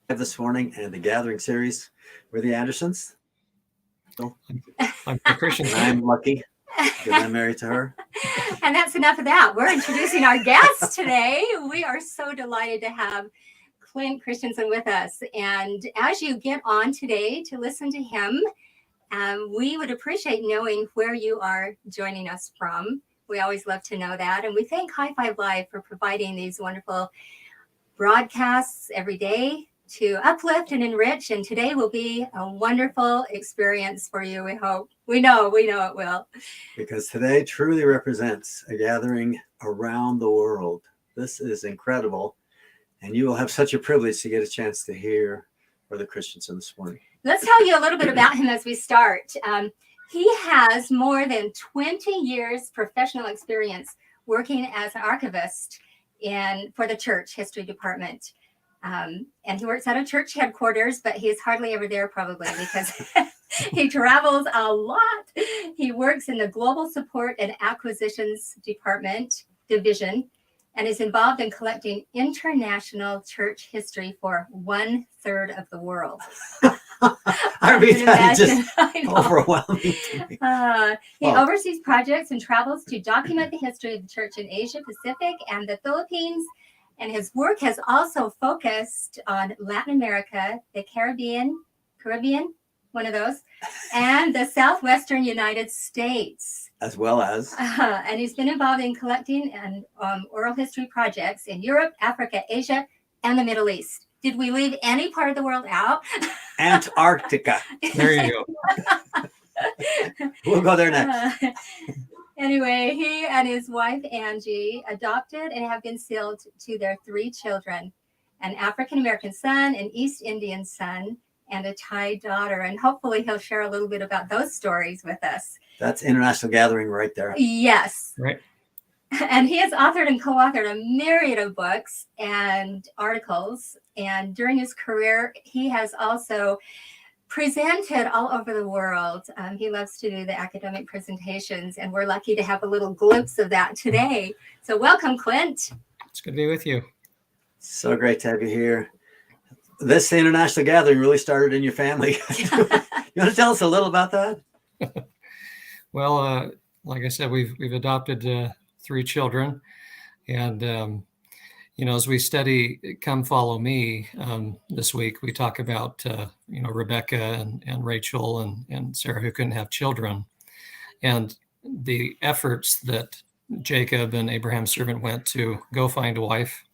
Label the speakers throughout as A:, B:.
A: this morning and the Gathering series. We're the Andersons.
B: I'm Clint Christensen.
A: I'm lucky because I'm married to her.
C: And that's enough of that. We're introducing our guests today. We are so delighted to have Clint Christensen with us. And as you get on today to listen to him, we would appreciate knowing where you are joining us from. We always love to know that. And we thank High Five Live for providing these wonderful broadcasts every day to uplift and enrich. And today will be a wonderful experience for you, we hope. We know it will.
A: Because today truly represents a gathering around the world. This is incredible. And you will have such a privilege to get a chance to hear Brother Christensen this morning. Let's
C: tell you a little bit about him as we start. He has more than 20 years professional experience working as an archivist for the church history department. And he works out of church headquarters, but he's hardly ever there probably because he travels a lot. He works in the Global Support and Acquisitions division, and is involved in collecting international church history for 1/3 of the world.
A: I read that just overwhelming to me.
C: He oversees projects and travels to document the history of the church in Asia Pacific and the Philippines. And his work has also focused on Latin America, the Caribbean, one of those, and the Southwestern United States.
A: As well as.
C: And he's been involved in collecting and oral history projects in Europe, Africa, Asia, and the Middle East. Did we leave any part of the world out?
A: Antarctica.
B: There you go.
A: We'll go there next.
C: Anyway, he and his wife, Angie, adopted and have been sealed to their 3 children, an African-American son, an East Indian son, and a Thai daughter. And hopefully he'll share a little bit about those stories with us.
A: That's International Gathering right there.
C: Yes.
B: Right.
C: And he has authored and co-authored a myriad of books and articles. And during his career, he has also presented all over the world. He loves to do the academic presentations, and we're lucky to have a little glimpse of that today. So welcome, Clint.
B: It's good to be with you.
A: So great to have you here. This International Gathering really started in your family. You want to tell us a little about that?
B: Well, like I said, we've adopted 3 children, and as we study Come Follow Me this week, we talk about Rebecca and Rachel and Sarah, who couldn't have children, and the efforts that Jacob and Abraham's servant went to go find a wife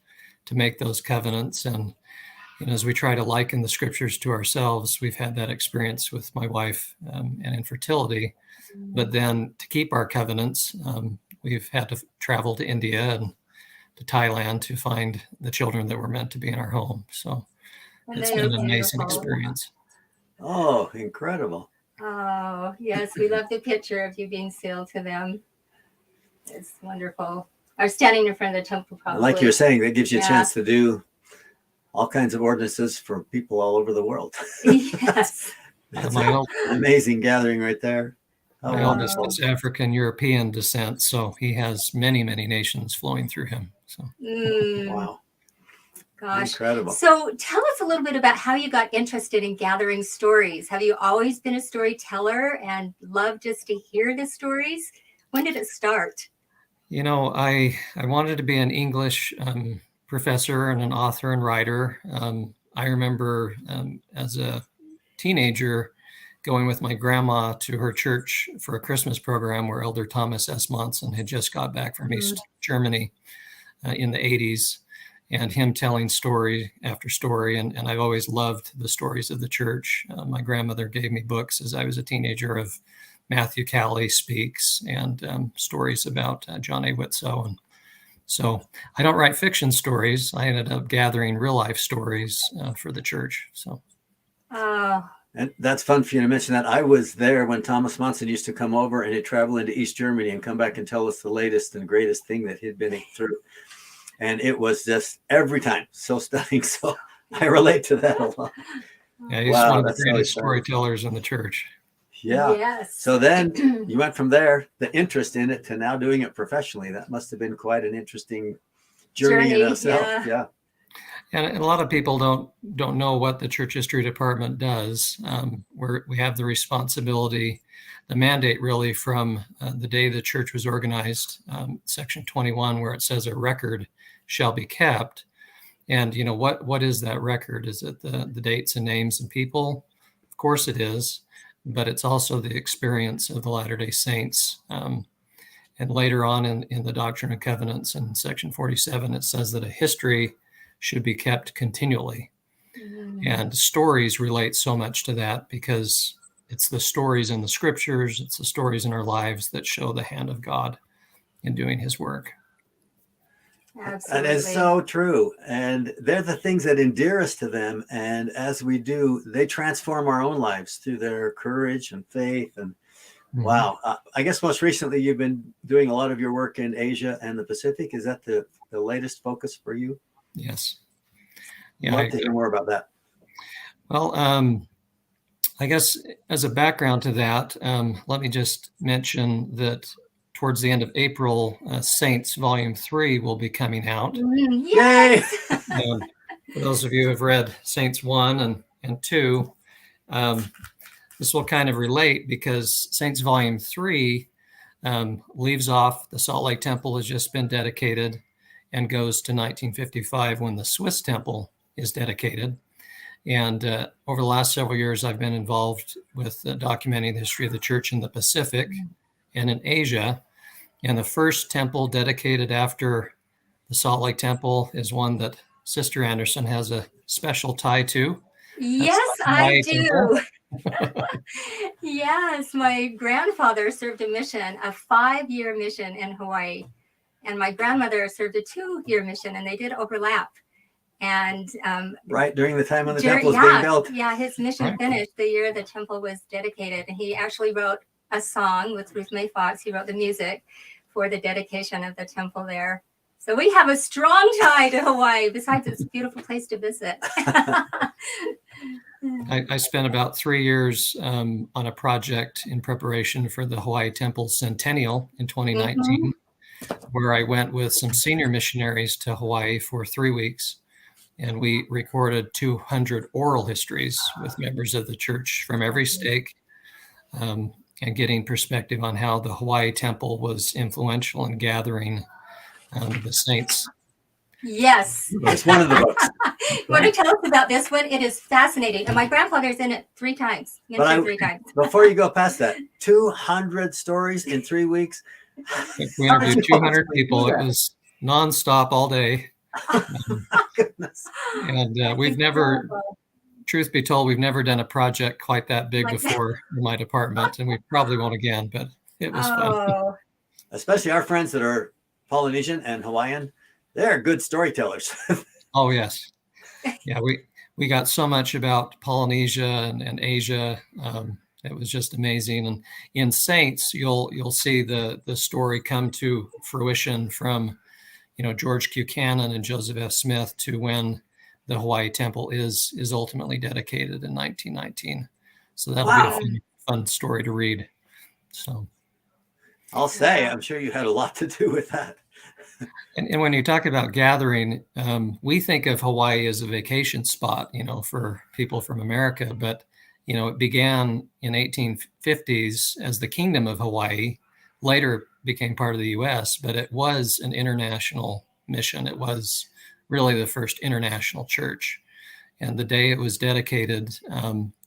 B: to make those covenants. And as we try to liken the scriptures to ourselves, we've had that experience with my wife and infertility. But then to keep our covenants, we've had to travel to India and to Thailand to find the children that were meant to be in our home. So it's been an amazing experience.
A: Oh, incredible.
C: Oh, yes. We love the picture of you being sealed to them. It's wonderful. Or standing in front of the temple, probably.
A: Like you're saying, that gives you a chance to do all kinds of ordinances for people all over the world.
C: Yes.
A: That's an amazing gathering right there.
B: My eldest is African European descent, so he has many, many nations flowing through him. So
A: wow.
C: Gosh.
A: Incredible.
C: So tell us a little bit about how you got interested in gathering stories. Have you always been a storyteller and love just to hear the stories? When did it start?
B: I wanted to be an English professor and an author and writer. I remember as a teenager going with my grandma to her church for a Christmas program where Elder Thomas S. Monson had just got back from East Germany in the 80s, and him telling story after story. And I've always loved the stories of the church. My grandmother gave me books as I was a teenager of Matthew Cowley Speaks and stories about John A. Whitsoe. And so I don't write fiction stories. I ended up gathering real life stories for the church. So.
A: And that's fun for you to mention that. I was there when Thomas Monson used to come over and he'd travel into East Germany and come back and tell us the latest and greatest thing that he'd been through. And it was just every time so stunning. So I relate to that a lot.
B: Yeah, he's one of the greatest storytellers in the church.
A: Yeah.
C: Yes.
A: So then you went from there, the interest in it, to now doing it professionally. That must have been quite an interesting journey in itself. Yeah.
B: And a lot of people don't know what the church history department does. We have the responsibility, the mandate really from the day the church was organized, section 21, where it says a record shall be kept. And what is that record? Is it the dates and names and people? Of course it is, but it's also the experience of the Latter-day Saints. And later on in the Doctrine and Covenants in section 47, it says that a history should be kept continually. And stories relate so much to that because it's the stories in the scriptures, it's the stories in our lives that show the hand of God in doing his work.
C: Absolutely.
A: That is so true. And they're the things that endear us to them. And as we do, they transform our own lives through their courage and faith. And wow. I guess most recently you've been doing a lot of your work in Asia and the Pacific. Is that the latest focus for you?
B: Yes.
A: Yeah, I'd love to hear more about that.
B: Well, I guess as a background to that, let me just mention that towards the end of April, Saints Volume 3 will be coming out.
C: Yay!
B: For those of you who have read Saints 1 and 2, this will kind of relate because Saints Volume 3 leaves off the Salt Lake Temple has just been dedicated and goes to 1955 when the Swiss Temple is dedicated. And over the last several years, I've been involved with documenting the history of the church in the Pacific and in Asia. And the first temple dedicated after the Salt Lake Temple is one that Sister Anderson has a special tie to.
C: Yes, I do. Yes, my grandfather served a mission, a 5-year mission in Hawaii. And my grandmother served a 2-year mission, and they did overlap. And
A: right during the time when the temple was being built.
C: Yeah, his mission finished the year the temple was dedicated. And he actually wrote a song with Ruth Mae Fox. He wrote the music for the dedication of the temple there. So we have a strong tie to Hawaii, besides it's a beautiful place to visit.
B: I spent about 3 years on a project in preparation for the Hawaii Temple Centennial in 2019, where I went with some senior missionaries to Hawaii for 3 weeks. And we recorded 200 oral histories with members of the church from every stake, and getting perspective on how the Hawaii Temple was influential in gathering the saints.
C: Yes.
A: It's one of the books.
C: You want to tell us about this one? It is fascinating. And my grandfather's in it 3 times. Three times.
A: Before you go past that, 200 stories in 3 weeks.
B: We interviewed 200 people. It was nonstop all day.
A: Goodness.
B: And we've never, truth be told, we've never done a project quite that big before in my department, and we probably won't again, but it was fun.
A: Especially our friends that are Polynesian and Hawaiian, they're good storytellers.
B: Oh, yes. Yeah, we got so much about Polynesia and Asia. It was just amazing. And in Saints, you'll see the story come to fruition from George Buchanan and Joseph F. Smith to when the Hawaii Temple is ultimately dedicated in 1919. So that'll be a fun story to read. So
A: I'll say, I'm sure you had a lot to do with that.
B: And when you talk about gathering, we think of Hawaii as a vacation spot, for people from America. But, it began in 1850s as the Kingdom of Hawaii, later became part of the U.S., but it was an international mission. It was really the first international church. And the day it was dedicated,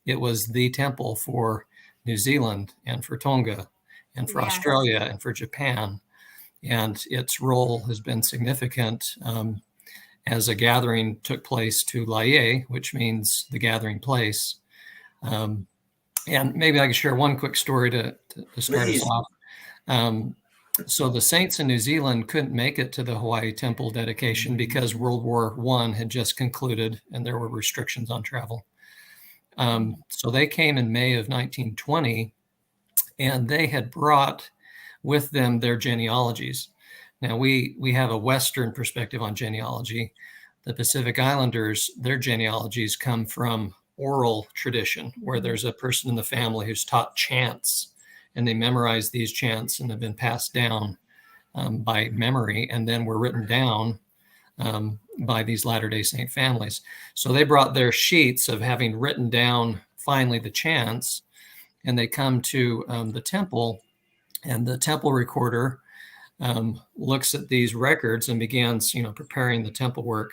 B: it was the temple for New Zealand and for Tonga and for Australia and for Japan. And its role has been significant as a gathering took place to Laie, which means the gathering place. And maybe I can share one quick story to start us off. So the saints in New Zealand couldn't make it to the Hawaii Temple dedication because World War I had just concluded and there were restrictions on travel. So they came in May of 1920, and they had brought with them their genealogies. Now we have a Western perspective on genealogy. The Pacific Islanders, their genealogies come from oral tradition, where there's a person in the family who's taught chants, and they memorize these chants and have been passed down by memory, and then were written down by these Latter-day Saint families. So they brought their sheets of having written down finally the chants, and they come to the temple, and the temple recorder looks at these records and begins, preparing the temple work.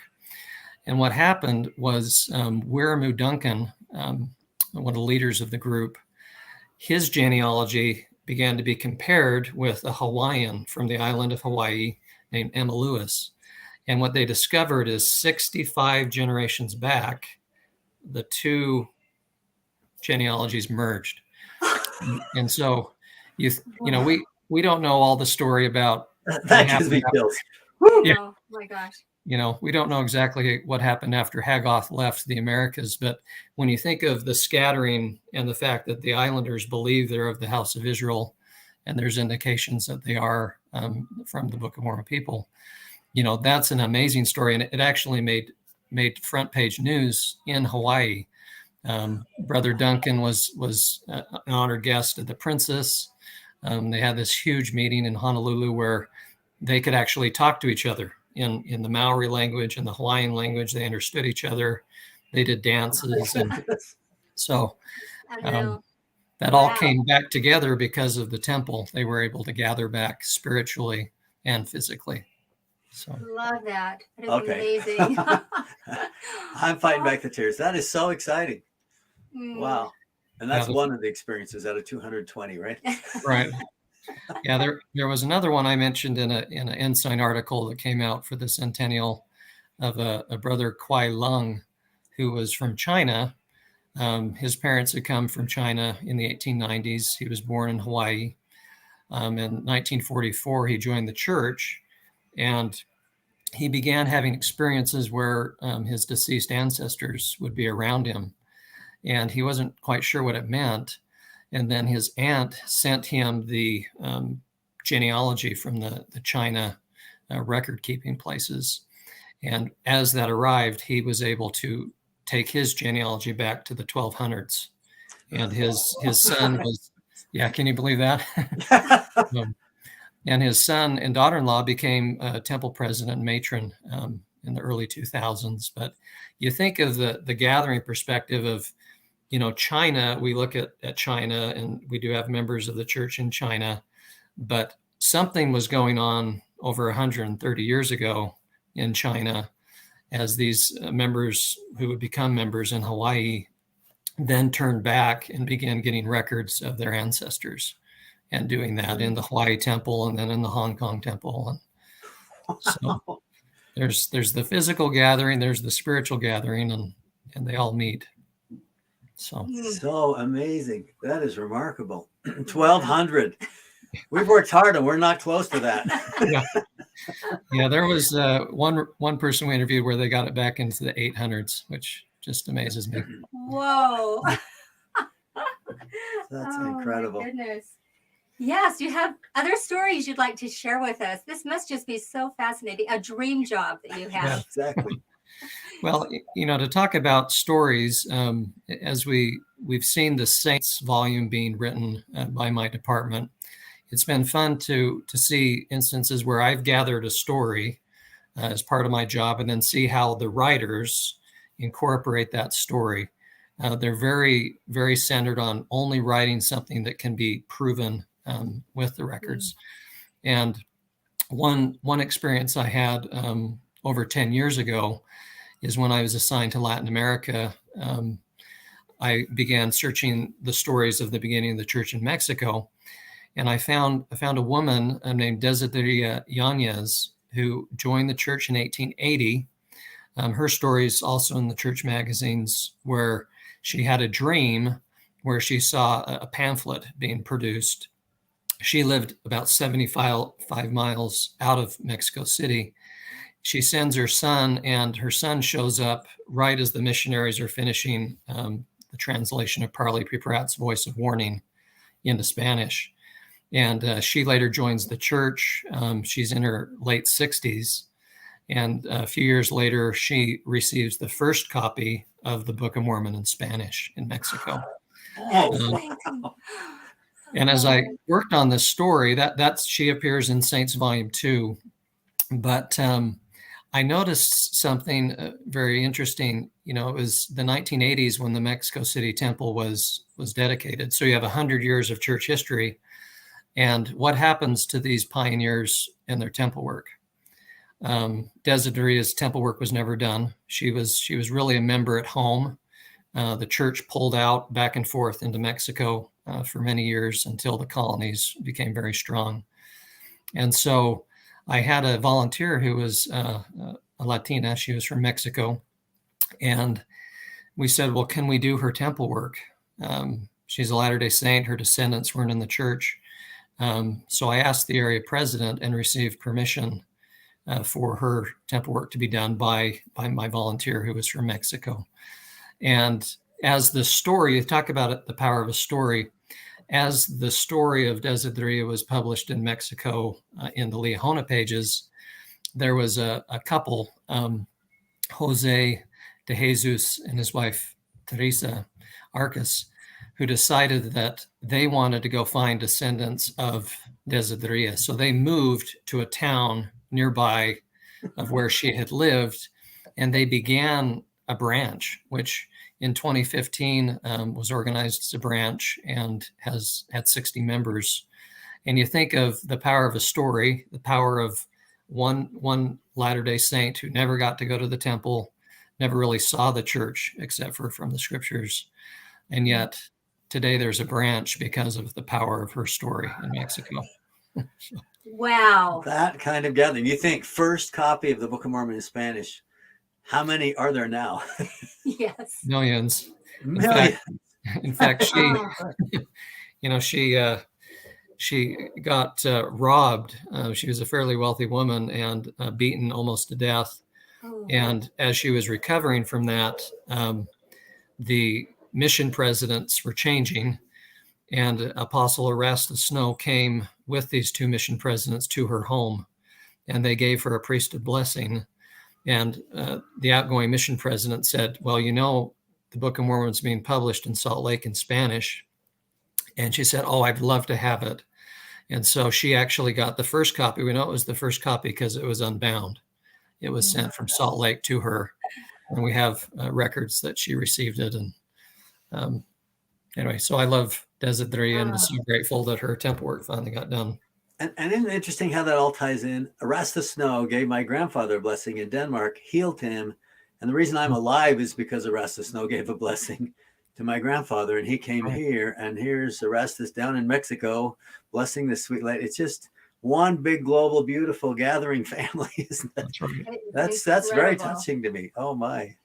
B: And what happened was Wiramu Duncan, one of the leaders of the group, his genealogy began to be compared with a Hawaiian from the island of Hawaii named Emma Lewis. And what they discovered is 65 generations back, the two genealogies merged. And so, we don't know all the story about
A: that gives me chills.
C: Yeah. Oh my gosh.
B: We don't know exactly what happened after Haggoth left the Americas, but when you think of the scattering and the fact that the islanders believe they're of the house of Israel, and there's indications that they are from the Book of Mormon people, that's an amazing story. And it actually made front page news in Hawaii. Brother Duncan was an honored guest at the Princess. They had this huge meeting in Honolulu where they could actually talk to each other in the Maori language and the Hawaiian language. They understood each other. They did dances. And so that all came back together because of the temple. They were able to gather back spiritually and physically. So
C: love that. That is amazing.
B: I'm
A: fighting back the tears. That is so exciting. Wow. And that's one of the experiences out of 220, right?
B: Right. Yeah, there was another one I mentioned in an Ensign article that came out for the centennial of a brother Kwai Lung, who was from China. His parents had come from China in the 1890s. He was born in Hawaii. In 1944, he joined the church, and he began having experiences where his deceased ancestors would be around him, and he wasn't quite sure what it meant. And then his aunt sent him the genealogy from the China record-keeping places. And as that arrived, he was able to take his genealogy back to the 1200s. And his son was, can you believe that? And his son and daughter-in-law became temple president and matron in the early 2000s. But you think of the gathering perspective of, China, we look at China, and we do have members of the church in China, but something was going on over 130 years ago in China as these members who would become members in Hawaii then turned back and began getting records of their ancestors and doing that in the Hawaii temple and then in the Hong Kong temple. And so there's the physical gathering, there's the spiritual gathering, and they all meet.
A: So amazing. That is remarkable. 1,200. We've worked hard and we're not close to that.
B: Yeah, there was one person we interviewed where they got it back into the 800s, which just amazes me.
C: Whoa.
A: That's incredible.
C: My goodness. Yes, you have other stories you'd like to share with us. This must just be so fascinating. A dream job that you have.
A: Yeah, exactly.
B: Well, to talk about stories, as we've seen the Saints volume being written by my department, it's been fun to see instances where I've gathered a story as part of my job and then see how the writers incorporate that story. They're very, very centered on only writing something that can be proven with the records. And one experience I had over 10 years ago is when I was assigned to Latin America. I began searching the stories of the beginning of the church in Mexico, and I found a woman named Desideria Yanez who joined the church in 1880. Her story is also in the church magazines, where she had a dream where she saw a pamphlet being produced. She lived about 75 miles out of Mexico City. She sends her son, and her son shows up right as the missionaries are finishing the translation of Parley P. Pratt's Voice of Warning into Spanish. And she later joins the church. She's in her late 60s. And a few years later, she receives the first copy of the Book of Mormon in Spanish in Mexico. And as I worked on this story, she appears in Saints Volume 2. But I noticed something very interesting. You know, it was the 1980s when the Mexico City Temple was dedicated. So you have 100 years of church history. And what happens to these pioneers in their temple work? Desideria's temple work was never done. She was really a member at home. The church pulled out back and forth into Mexico for many years until the colonies became very strong. And so I had a volunteer who was a Latina. She was from Mexico. And we said, well, can we do her temple work? She's a Latter-day Saint. Her descendants weren't in the church. So I asked the area president and received permission for her temple work to be done by my volunteer who was from Mexico. And as the story, you talk about it, the power of a story, as the story of Desideria was published in Mexico in the Liahona pages, there was a couple, Jose de Jesus and his wife, Teresa Arcas, who decided that they wanted to go find descendants of Desideria. So they moved to a town nearby of where she had lived, and they began a branch, which in 2015 was organized as a branch and has had 60 members. And you think of the power of a story, the power of one Latter-day Saint who never got to go to the temple, never really saw the church except for from the scriptures. And yet today there's a branch because of the power of her story in Mexico.
C: Wow.
A: That kind of gathering. You think first copy of the Book of Mormon in Spanish, how many are there now?
C: Yes.
B: Millions.
A: Millions.
B: In fact, she got robbed. She was a fairly wealthy woman and beaten almost to death.
C: Oh.
B: And as she was recovering from that, the mission presidents were changing, and Apostle Erastus Snow came with these two mission presidents to her home, and they gave her a priesthood blessing. And the outgoing mission president said, well, you know, the Book of Mormon is being published in Salt Lake in Spanish. And she said, oh, I'd love to have it. And so she actually got the first copy. We know it was the first copy because it was unbound. It was sent from Salt Lake to her. And we have records that she received it. And anyway, so I love Desideria and was so grateful that her temple work finally got done.
A: And isn't it interesting how that all ties in? Erastus Snow gave my grandfather a blessing in Denmark, healed him. And the reason I'm alive is because Erastus Snow gave a blessing to my grandfather. And he came here, and here's Erastus down in Mexico, blessing the sweet lady. It's just one big global, beautiful gathering family, isn't it?
B: That's right.
A: That's very touching to me. Oh my.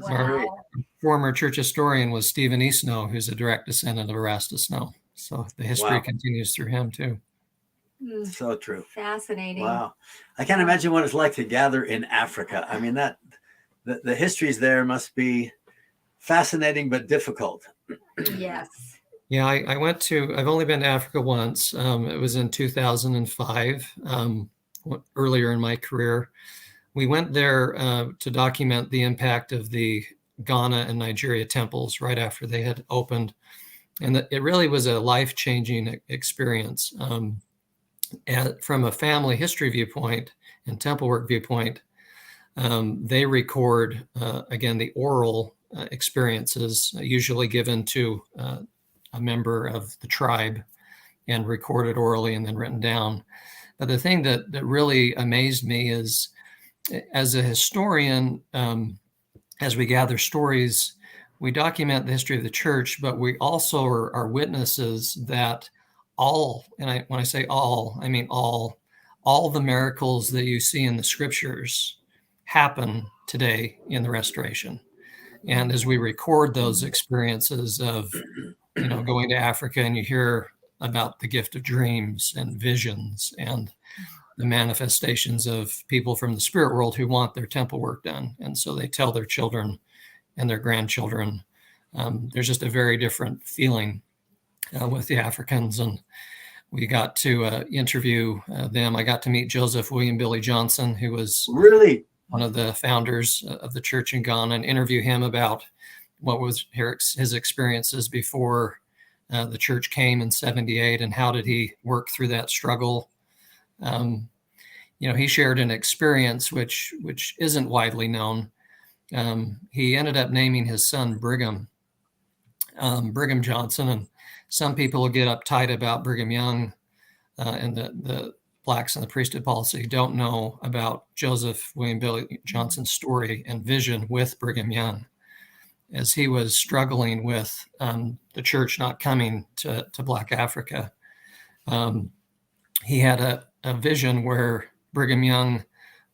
B: Our former church historian was Stephen E. Snow, who's a direct descendant of Erastus Snow. So the history continues through him too.
A: So true.
C: Fascinating.
A: Wow. I can't imagine what it's like to gather in Africa. I mean, that the histories there must be fascinating but difficult.
C: Yes.
B: Yeah, I've only been to Africa once. It was in 2005, earlier in my career. We went there to document the impact of the Ghana and Nigeria temples right after they had opened. And it really was a life-changing experience. From a family history viewpoint and temple work viewpoint, they record, again, the oral experiences usually given to a member of the tribe and recorded orally and then written down. But the thing that really amazed me is, as a historian, as we gather stories, we document the history of the church, but we also are witnesses that when I say all, I mean all the miracles that you see in the scriptures happen today in the restoration. And as we record those experiences of, going to Africa, and you hear about the gift of dreams and visions and the manifestations of people from the spirit world who want their temple work done. And so they tell their children and their grandchildren. There's just a very different feeling with the Africans. And we got to interview them. I got to meet Joseph William Billy Johnson, who was
A: really
B: one of the founders of the church in Ghana, and interview him about what was his experiences before the church came in 78 and how did he work through that struggle. he shared an experience which isn't widely known. He ended up naming his son Brigham Johnson, and some people get uptight about Brigham Young and the blacks and the priesthood policy. Don't know about Joseph William Billy Johnson's story and vision with Brigham Young, as he was struggling with the church not coming to Black Africa. He had a vision where Brigham Young,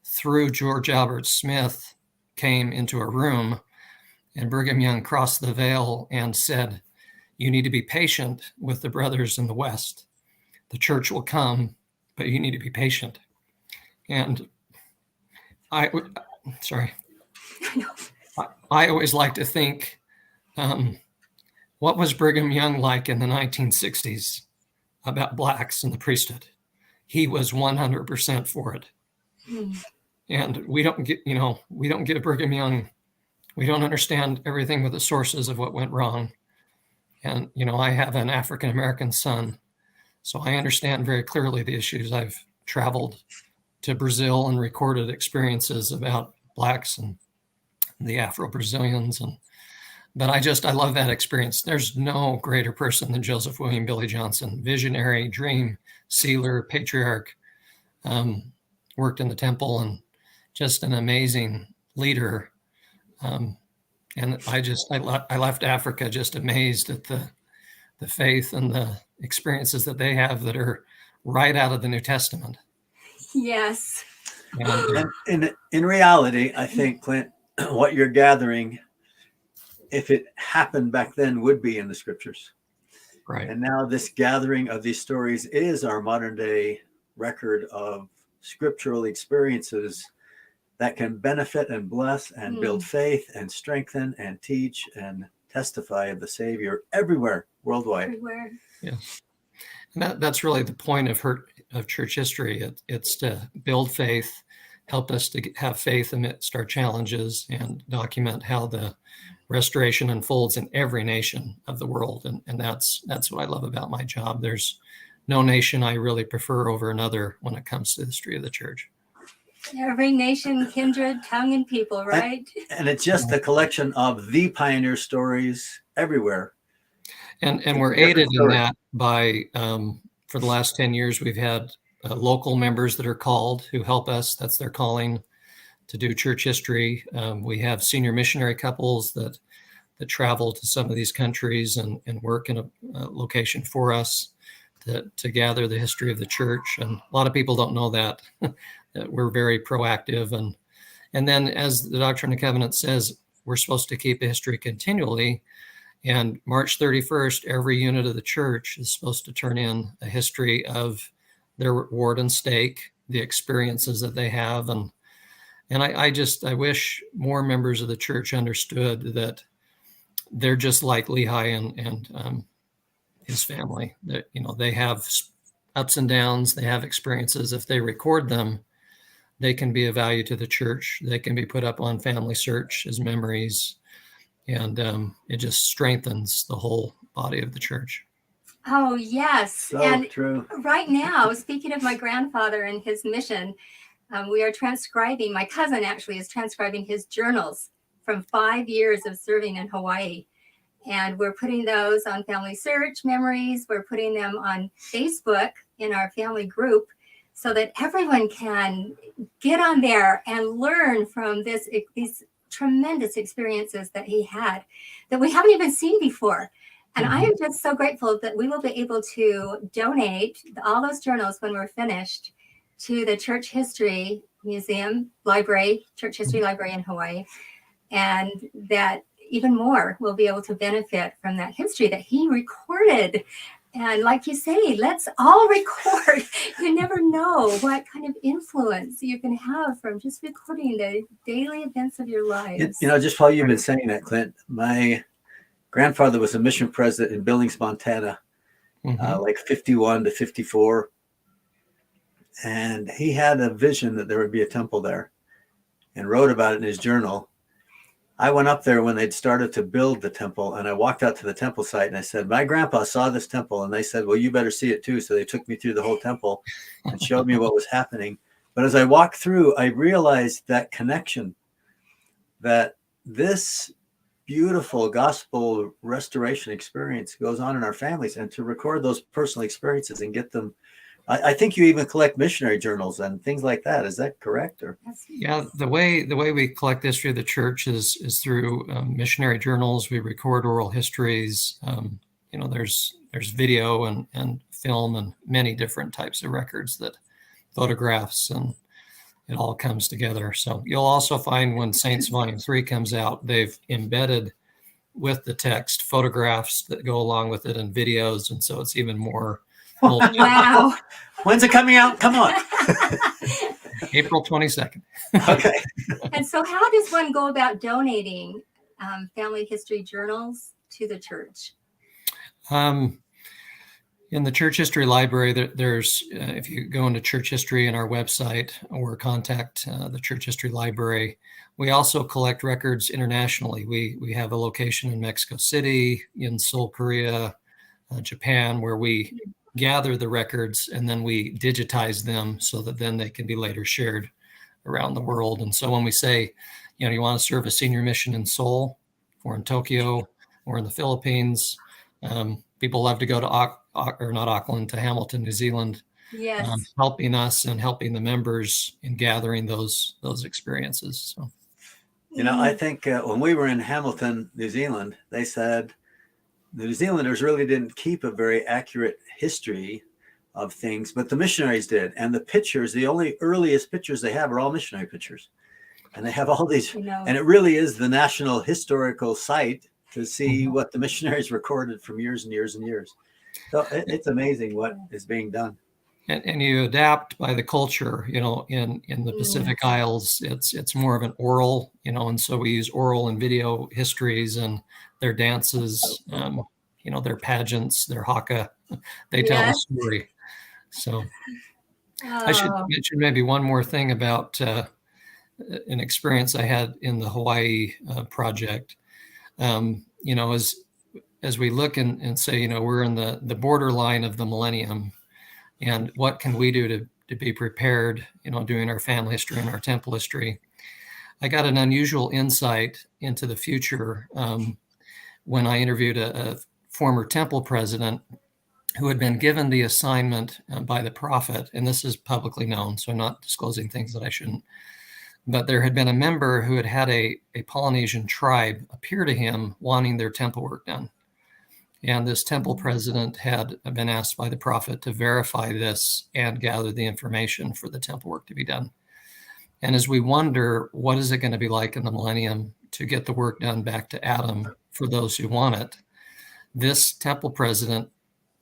B: through George Albert Smith, came into a room, and Brigham Young crossed the veil and said, "You need to be patient with the brothers in the West. The church will come, but you need to be patient." And I always like to think, what was Brigham Young like in the 1960s about blacks in the priesthood? He was 100% for it. And we don't give Brigham Young, we don't understand everything with the sources of what went wrong. And, I have an African-American son, so I understand very clearly the issues. I've traveled to Brazil and recorded experiences about blacks and the Afro-Brazilians. But I love that experience. There's no greater person than Joseph William Billy Johnson, visionary, dream sealer, patriarch, worked in the temple, and just an amazing leader. And I left Africa just amazed at the faith and the experiences that they have that are right out of the New Testament.
C: Yes.
A: And in reality, I think, Clint, what you're gathering, if it happened back then, would be in the scriptures.
B: Right.
A: And now this gathering of these stories is our modern day record of scriptural experiences that can benefit and bless and build faith and strengthen and teach and testify of the Savior everywhere, worldwide.
C: Everywhere.
B: Yeah. And that's really the point of church history. It's to build faith, help us to have faith amidst our challenges, and document how the restoration unfolds in every nation of the world. And that's what I love about my job. There's no nation I really prefer over another when it comes to the history of the church.
C: Every nation, kindred, tongue, and people, right?
A: And it's just a collection of the pioneer stories everywhere.
B: And we're aided in that by, for the last 10 years, we've had local members that are called who help us. That's their calling, to do church history. We have senior missionary couples that travel to some of these countries and work in a location for us to gather the history of the church. And a lot of people don't know that we're very proactive. And then, as the Doctrine and Covenants says, we're supposed to keep a history continually. And March 31st, every unit of the church is supposed to turn in a history of their ward and stake, the experiences that they have. And I wish more members of the church understood that they're just like Lehi and his family. That, they have ups and downs, they have experiences. If they record them, they can be of value to the church. They can be put up on Family Search as memories, and it just strengthens the whole body of the church.
C: Oh, yes.
A: So
C: and
A: true.
C: Right now, speaking of my grandfather and his mission, we are transcribing, my cousin actually is transcribing his journals from 5 years of serving in Hawaii. And we're putting those on Family Search memories. We're putting them on Facebook in our family group so that everyone can get on there and learn from these tremendous experiences that he had that we haven't even seen before. And I am just so grateful that we will be able to donate all those journals when we're finished to the Church History Museum, Library, Church History Library in Hawaii, and that even more will be able to benefit from that history that he recorded. And like you say, let's all record. You never know what kind of influence you can have from just recording the daily events of your lives.
A: Just while you've been saying that, Clint, my grandfather was a mission president in Billings, Montana, like 51 to 54. And he had a vision that there would be a temple there and wrote about it in his journal. I went up there when they'd started to build the temple, and I walked out to the temple site and I said, my grandpa saw this temple. And they said, well, you better see it too. So they took me through the whole temple and showed me what was happening. But as I walked through, I realized that connection, that this beautiful gospel restoration experience goes on in our families, and to record those personal experiences and get them. I think you even collect missionary journals and things like that. Is that correct? Or
B: yeah, the way we collect the history of the church is through missionary journals. We record oral histories. There's video and film and many different types of records, that photographs, and it all comes together. So you'll also find when Saints Volume 3 comes out, they've embedded with the text photographs that go along with it and videos. And so it's even more.
C: Wow.
A: When's it coming out? Come on.
B: April 22nd.
A: Okay.
C: And so how does one go about donating family history journals to the church?
B: In the Church History Library, there's if you go into Church History in our website or contact the Church History Library, we also collect records internationally. We have a location in Mexico City, in Seoul, Korea, Japan, where we gather the records and then we digitize them so that then they can be later shared around the world. And so when we say, you want to serve a senior mission in Seoul or in Tokyo or in the Philippines, people love to go to to Hamilton, New Zealand,
C: Yes.
B: Helping us and helping the members in gathering those experiences. So,
A: I think when we were in Hamilton, New Zealand, they said the New Zealanders really didn't keep a very accurate history of things, but the missionaries did. And the pictures, the only earliest pictures they have are all missionary pictures. And they have all these, and it really is the national historical site to see what the missionaries recorded from years and years and years. So it's amazing what is being done.
B: And you adapt by the culture, in the Pacific Isles, it's more of an oral, and so we use oral and video histories and their dances, their pageants, their haka, they tell a story. So I should mention maybe one more thing about an experience I had in the Hawaii project. As we look and say, we're in the borderline of the millennium, and what can we do to be prepared, doing our family history and our temple history. I got an unusual insight into the future when I interviewed a former temple president who had been given the assignment by the prophet, and this is publicly known, so I'm not disclosing things that I shouldn't, but there had been a member who had a Polynesian tribe appear to him wanting their temple work done. And this temple president had been asked by the prophet to verify this and gather the information for the temple work to be done. And as we wonder, what is it going to be like in the millennium to get the work done back to Adam for those who want it? This temple president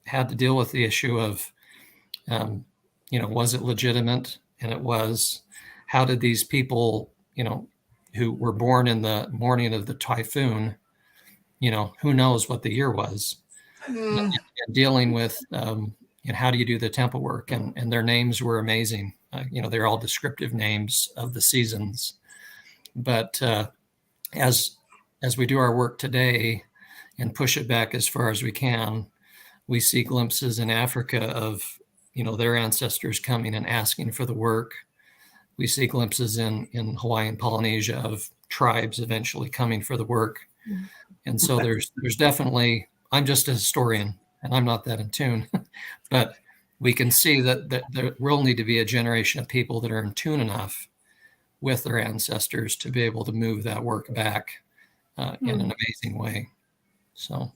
B: had to deal with the issue of, was it legitimate? And it was. How did these people, who were born in the morning of the typhoon, who knows what the year was, and dealing with, how do you do the temple work? And their names were amazing. They're all descriptive names of the seasons. But as we do our work today and push it back as far as we can, we see glimpses in Africa of, their ancestors coming and asking for the work. We see glimpses in Hawaii and Polynesia of tribes eventually coming for the work. And so there's definitely, I'm just a historian and I'm not that in tune, but we can see that there will need to be a generation of people that are in tune enough with their ancestors to be able to move that work back in an amazing way. So.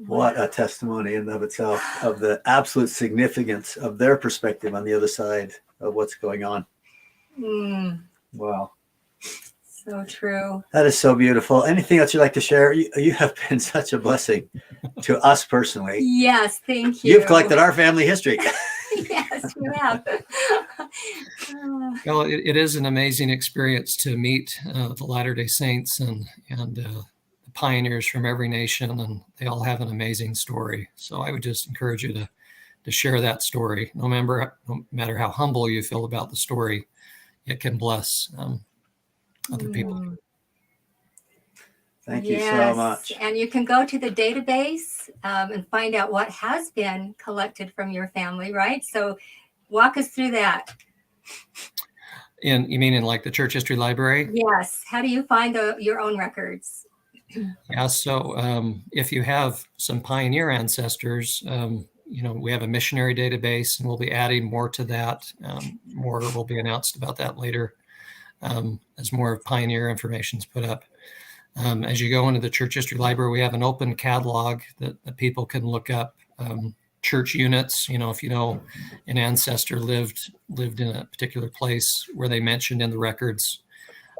A: What a testimony in and of itself of the absolute significance of their perspective on the other side of what's going on. Wow.
C: So true.
A: That is so beautiful. Anything else you'd like to share? You have been such a blessing to us personally.
C: Yes, thank you.
A: You've collected our family history.
C: Yes, you have.
B: Well, it is an amazing experience to meet the Latter-day Saints and the pioneers from every nation, and they all have an amazing story. So I would just encourage you to share that story. No matter how humble you feel about the story, it can bless other people.
A: Thank you so much.
C: And you can go to the database and find out what has been collected from your family, right? So walk us through that.
B: You mean in like the church history library?
C: Yes. How do you find your own records?
B: Yeah. So if you have some pioneer ancestors, we have a missionary database, and we'll be adding more to that. More will be announced about that later as more pioneer information is put up. As you go into the church history library, we have an open catalog that people can look up. Church units, if you know an ancestor lived in a particular place where they mentioned in the records,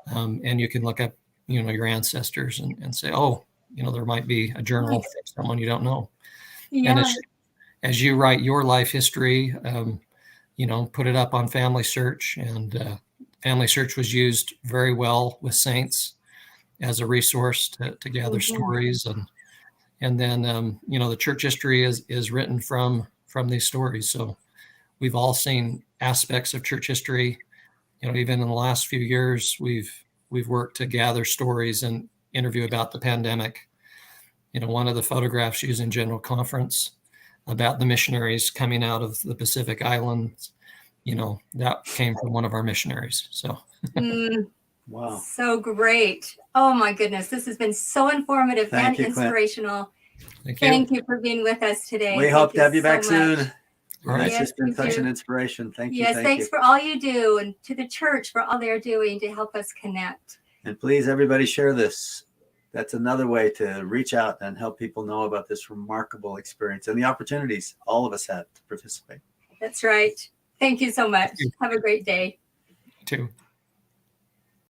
B: and you can look up, your ancestors and say, oh, there might be a journal from someone you don't know.
C: Yeah.
B: And as you write your life history, put it up on Family Search, and Family Search was used very well with saints as a resource to gather stories, and then the church history is written from these stories. So we've all seen aspects of church history. Even in the last few years, we've worked to gather stories and interview about the pandemic. One of the photographs used in General Conference about the missionaries coming out of the Pacific Islands, that came from one of our missionaries. So
A: Wow.
C: So great. Oh my goodness. This has been so informative and inspirational. Thank you for being with us today.
A: We hope to have you back soon.
B: All right.
A: It's just been such an inspiration. Thank you.
C: Yes, thanks for all you do, and to the church for all they're doing to help us connect.
A: And please, everybody, share this. That's another way to reach out and help people know about this remarkable experience and the opportunities all of us had to participate.
C: That's right. Thank you so much. Have a great day.
B: You too.